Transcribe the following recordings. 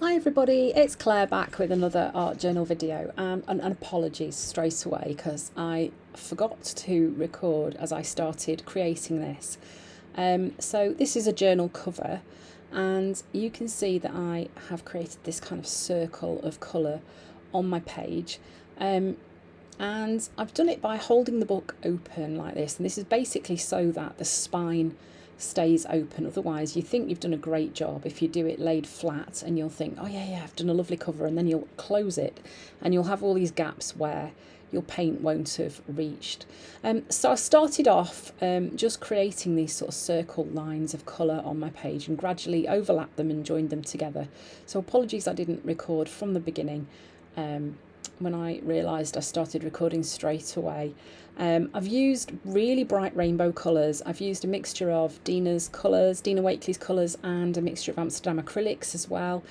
Hi everybody, it's Claire back with another art journal video, and apologies straight away because I forgot to record as I started creating this. So this is a journal cover, and you can see that I have created this kind of circle of colour on my page. And I've done it by holding the book open like this, and this is basically so that the spine stays open. Otherwise you think you've done a great job if you do it laid flat, and you'll think, oh yeah, I've done a lovely cover, and then you'll close it and you'll have all these gaps where your paint won't have reached. So I started off just creating these sort of circle lines of colour on my page and gradually overlapped them and joined them together. So apologies I didn't record from the beginning. When I realised I started recording straight away. I've used really bright rainbow colours. I've used a mixture of Dina's colours, Dina Wakley's colours, and a mixture of Amsterdam acrylics as well.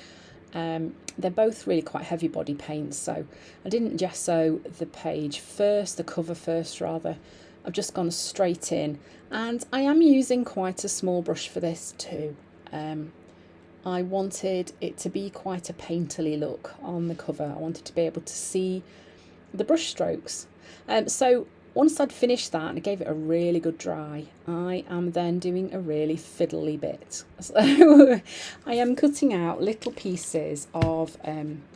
They're both really quite heavy body paints, so I didn't gesso the page first, the cover first rather. I've just gone straight in, and I am using quite a small brush for this too. I wanted it to be quite a painterly look on the cover. I wanted to be able to see the brush strokes. So once I'd finished that and I gave it a really good dry, I am then doing a really fiddly bit. So I am cutting out little pieces of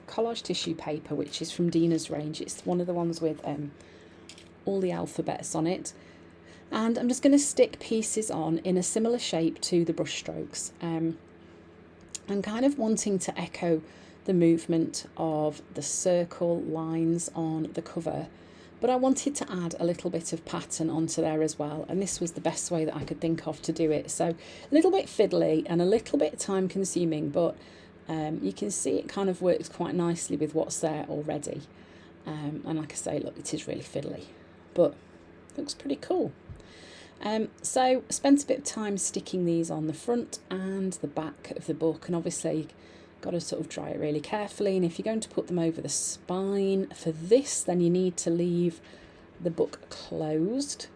collage tissue paper, which is from Dina's range. It's one of the ones with all the alphabets on it. And I'm just going to stick pieces on in a similar shape to the brush strokes. I'm kind of wanting to echo the movement of the circle lines on the cover, but I wanted to add a little bit of pattern onto there as well, and this was the best way that I could think of to do it. So a little bit fiddly and a little bit time consuming, but you can see it kind of works quite nicely with what's there already. And like I say, look, it is really fiddly, but looks pretty cool. So spent a bit of time sticking these on the front and the back of the book, and obviously got to sort of dry it really carefully. And if you're going to put them over the spine for this, then you need to leave the book closed,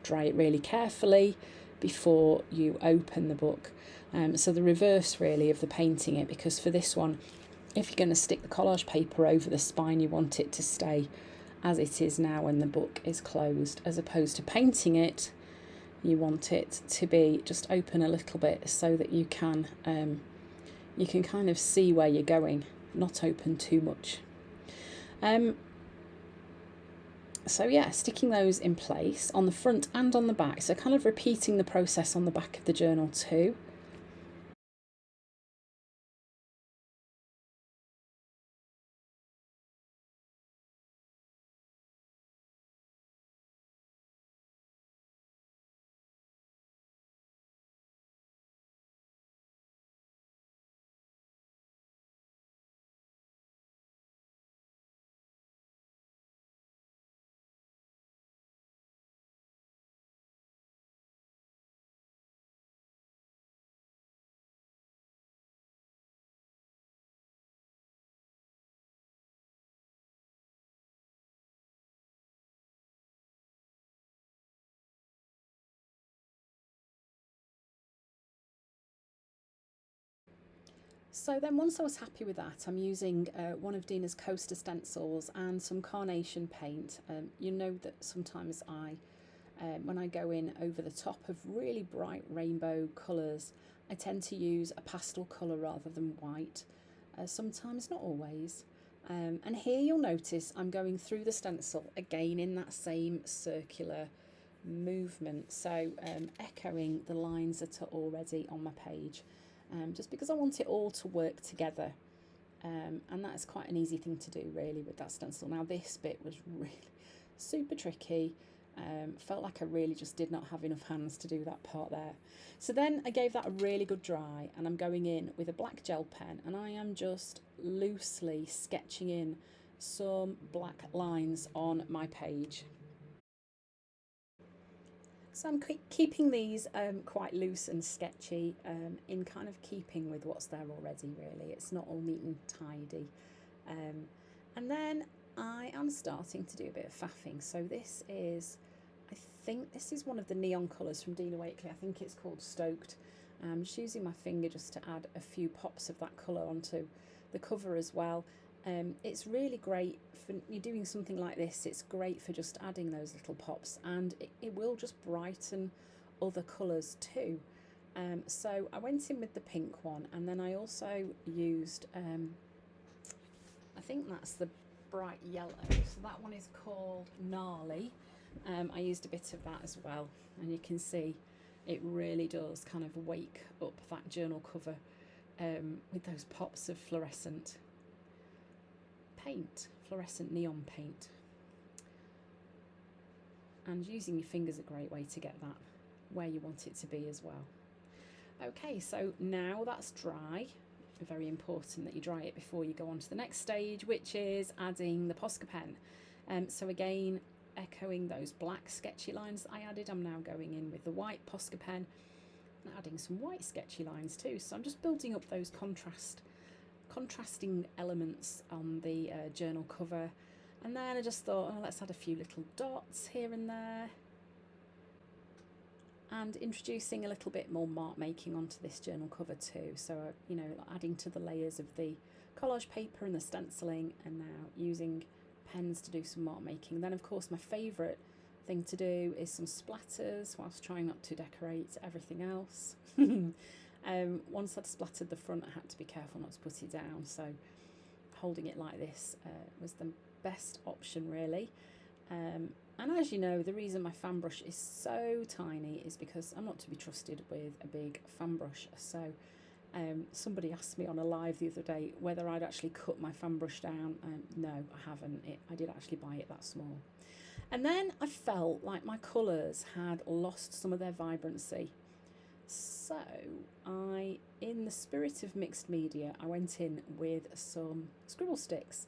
dry it really carefully before you open the book. So the reverse really of the painting it, because for this one, if you're going to stick the collage paper over the spine, you want it to stay as it is now when the book is closed, as opposed to painting it. You want it to be just open a little bit so that you can kind of see where you're going, not open too much. So yeah, sticking those in place on the front and on the back, so kind of repeating the process on the back of the journal too. So then once I was happy with that, I'm using one of Dina's coaster stencils and some carnation paint. You know that sometimes when I go in over the top of really bright rainbow colours, I tend to use a pastel colour rather than white. Sometimes, not always. And here you'll notice I'm going through the stencil again in that same circular movement, so echoing the lines that are already on my page. Just because I want it all to work together. And that's quite an easy thing to do really with that stencil. Now this bit was really super tricky. Felt like I really just did not have enough hands to do that part there. So then I gave that a really good dry, and I'm going in with a black gel pen, and I am just loosely sketching in some black lines on my page. So I'm keeping these quite loose and sketchy, in kind of keeping with what's there already really. It's not all neat and tidy. And then I am starting to do a bit of faffing. So this is, I think this is one of the neon colours from Dina Wakley. I think it's called Stoked. I'm just using my finger just to add a few pops of that colour onto the cover as well. It's really great for you're doing something like this. It's great for just adding those little pops, and it will just brighten other colours too. So I went in with the pink one, and then I also used, I think that's the bright yellow. So that one is called Gnarly. I used a bit of that as well, and you can see it really does kind of wake up that journal cover with those pops of fluorescent paint, fluorescent neon paint. And using your fingers is a great way to get that where you want it to be as well. Okay, so now that's dry. Very important that you dry it before you go on to the next stage, which is adding the Posca pen. So again, echoing those black sketchy lines that I added, I'm now going in with the white Posca pen and adding some white sketchy lines too. So I'm just building up those contrasting elements on the journal cover. And then I just thought, oh, let's add a few little dots here and there, and introducing a little bit more mark making onto this journal cover too. So you know, adding to the layers of the collage paper and the stenciling, and now using pens to do some mark making. Then of course my favourite thing to do is some splatters whilst trying not to decorate everything else. Once I'd splattered the front, I had to be careful not to put it down, so holding it like this was the best option really. And as you know, the reason my fan brush is so tiny is because I'm not to be trusted with a big fan brush. So somebody asked me on a live the other day whether I'd actually cut my fan brush down. No, I haven't. I did actually buy it that small. And then I felt like my colours had lost some of their vibrancy. So in the spirit of mixed media, I went in with some scribble sticks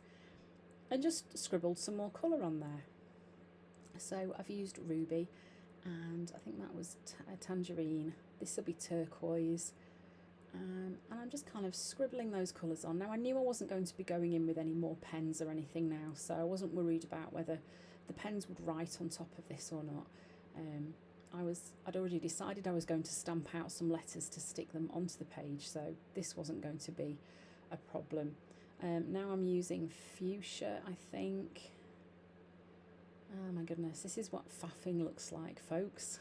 and just scribbled some more colour on there. So I've used ruby, and I think that was a tangerine. This will be turquoise. And I'm just kind of scribbling those colours on. Now I knew I wasn't going to be going in with any more pens or anything now, so I wasn't worried about whether the pens would write on top of this or not. I'd already decided I was going to stamp out some letters to stick them onto the page, so this wasn't going to be a problem. Now I'm using fuchsia, I think. Oh my goodness, this is what faffing looks like, folks.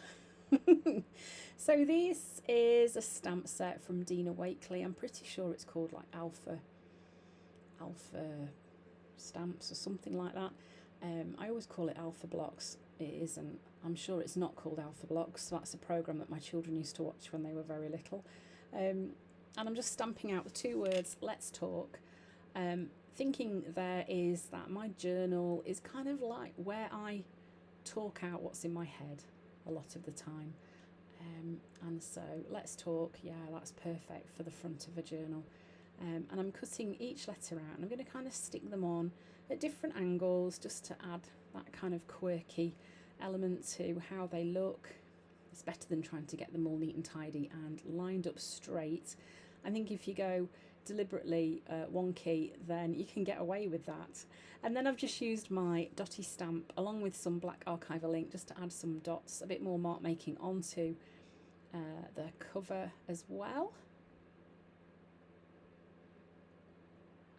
So this is a stamp set from Dina Wakley. I'm pretty sure it's called like Alpha stamps or something like that. I always call it Alpha Blocks. It isn't. I'm sure it's not called Alpha Blocks. That's a program that my children used to watch when they were very little. And I'm just stamping out the two words, let's talk. Thinking there is that my journal is kind of like where I talk out what's in my head a lot of the time. And so let's talk, yeah, that's perfect for the front of a journal. And I'm cutting each letter out, and I'm going to kind of stick them on at different angles just to add that kind of quirky element to how they look. It's better than trying to get them all neat and tidy and lined up straight. I think if you go deliberately wonky, then you can get away with that. And then I've just used my dotty stamp along with some black archival ink just to add some dots, a bit more mark making onto the cover as well.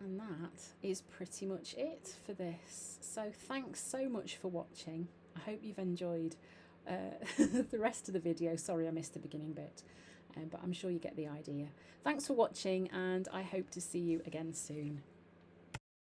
And that is pretty much it for this. So thanks so much for watching. I hope you've enjoyed the rest of the video. Sorry I missed the beginning bit, but I'm sure you get the idea. Thanks for watching, and I hope to see you again soon.